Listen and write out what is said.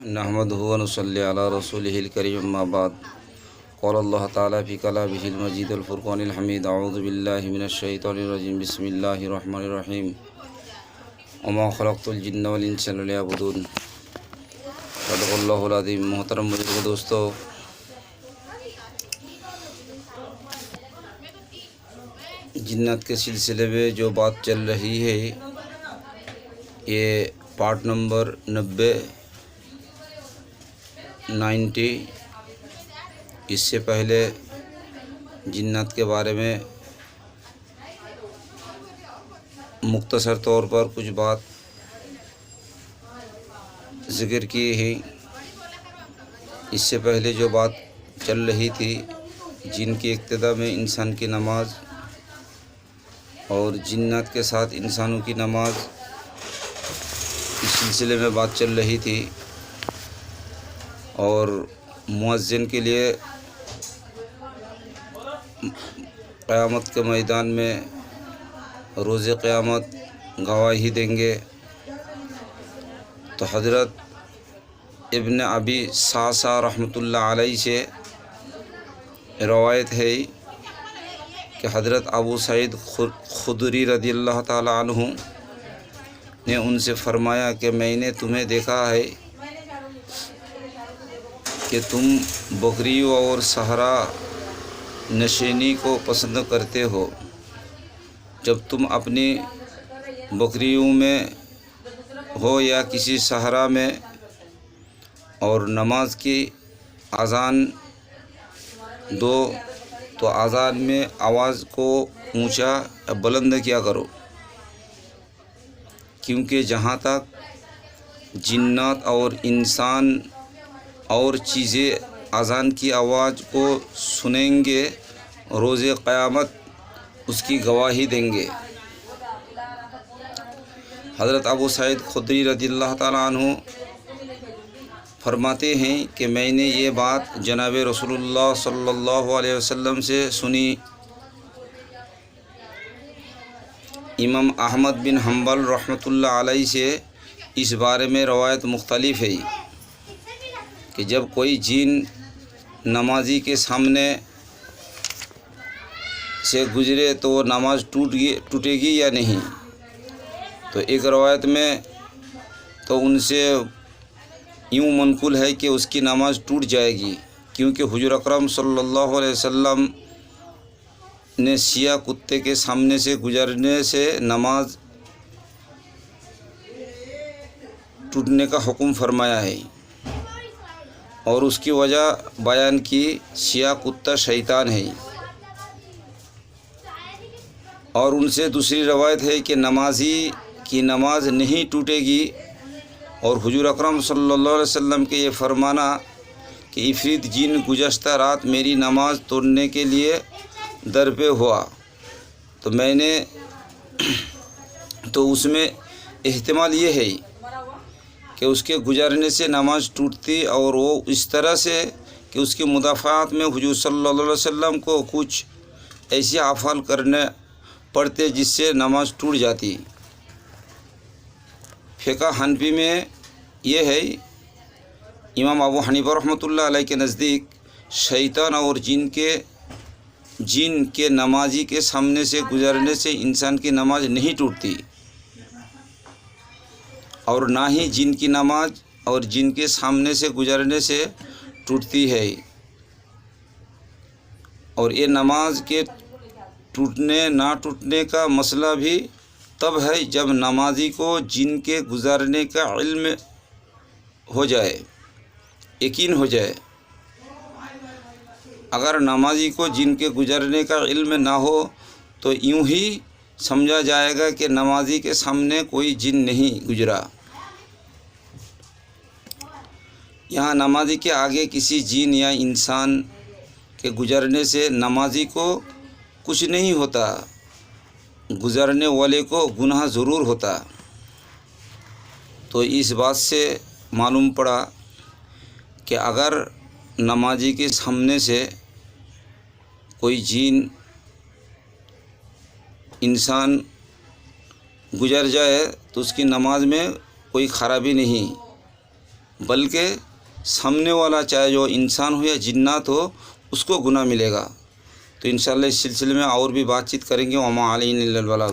نحمده ونصلي على رسوله الكريم اما بعد قال الله تعالى في كلامه المجيد الفرقان الحميد اعوذ بالله من الشيطان الرجيم بسم الله الرحمن الرحيم وما خلقت الجن والانس الا ليعبدون صدق اللہ العظیم۔ محترم بزرگ دوستو، جنات کے سلسلے میں جو بات چل رہی ہے یہ پارٹ نمبر 90 اس سے پہلے جنات کے بارے میں مختصر طور پر کچھ بات ذکر کی ہے۔ اس سے پہلے جو بات چل رہی تھی جن کی ابتدا میں انسان کی نماز اور جنات کے ساتھ انسانوں کی نماز، اس سلسلے میں بات چل رہی تھی، اور مؤذن کے لیے قیامت کے میدان میں روز قیامت گواہی دیں گے۔ تو حضرت ابن ابی صعصع رحمۃ اللہ علیہ سے روایت ہے کہ حضرت ابو سعید خدری رضی اللہ تعالی عنہ نے ان سے فرمایا کہ میں نے تمہیں دیکھا ہے کہ تم بکریوں اور صحرا نشینی کو پسند کرتے ہو۔ جب تم اپنی بکریوں میں ہو یا کسی صحرا میں اور نماز کی اذان دو تو اذان میں آواز کو اونچا یا بلند کیا کرو، کیونکہ جہاں تک جنات اور انسان اور چیزیں اذان کی آواز کو سنیں گے روز قیامت اس کی گواہی دیں گے۔ حضرت ابو سعید خدری رضی اللہ تعالیٰ عنہ فرماتے ہیں کہ میں نے یہ بات جناب رسول اللہ صلی اللہ علیہ وسلم سے سنی۔ امام احمد بن حنبل رحمۃ اللہ علیہ سے اس بارے میں روایت مختلف ہے کہ جب کوئی جن نمازی کے سامنے سے گزرے تو وہ نماز ٹوٹے گی یا نہیں۔ تو ایک روایت میں تو ان سے یوں منقول ہے کہ اس کی نماز ٹوٹ جائے گی، کیونکہ حضور اکرم صلی اللہ علیہ وسلم نے سیاہ کتے کے سامنے سے گزرنے سے نماز ٹوٹنے کا حکم فرمایا ہے، اور اس کی وجہ بیان کی، سیاہ کتا شیطان ہے۔ اور ان سے دوسری روایت ہے کہ نمازی کی نماز نہیں ٹوٹے گی، اور حضور اکرم صلی اللہ علیہ وسلم کے یہ فرمانا کہ عفریت جن گزشتہ رات میری نماز توڑنے کے لیے در پہ ہوا تو میں نے تو اس میں احتمال یہ ہے کہ اس کے گزرنے سے نماز ٹوٹتی، اور وہ اس طرح سے کہ اس کی مدافعات میں حضور صلی اللہ علیہ وسلم کو کچھ ایسے افعال کرنے پڑتے جس سے نماز ٹوٹ جاتی۔ فقہ حنفی میں یہ ہے، امام ابو حنیفہ رحمۃ اللہ علیہ کے نزدیک شیطان اور جن کے نمازی کے سامنے سے گزرنے سے انسان کی نماز نہیں ٹوٹتی، اور نہ ہی جن کی نماز اور جن کے سامنے سے گزرنے سے ٹوٹتی ہے۔ اور یہ نماز کے ٹوٹنے نہ ٹوٹنے کا مسئلہ بھی تب ہے جب نمازی کو جن کے گزرنے کا علم ہو جائے، یقین ہو جائے۔ اگر نمازی کو جن کے گزرنے کا علم نہ ہو تو یوں ہی سمجھا جائے گا کہ نمازی کے سامنے کوئی جن نہیں گزرا۔ یہاں نمازی کے آگے کسی جن یا انسان کے گزرنے سے نمازی کو کچھ نہیں ہوتا، گزرنے والے کو گناہ ضرور ہوتا۔ تو اس بات سے معلوم پڑا کہ اگر نمازی کے سامنے سے کوئی جن انسان گزر جائے تو اس کی نماز میں کوئی خرابی نہیں، بلکہ سامنے والا چاہے جو انسان ہو یا جنات ہو اس کو گناہ ملے گا۔ تو انشاءاللہ اس سلسلے میں اور بھی بات چیت کریں گے۔ وما علینا الا البلاغ۔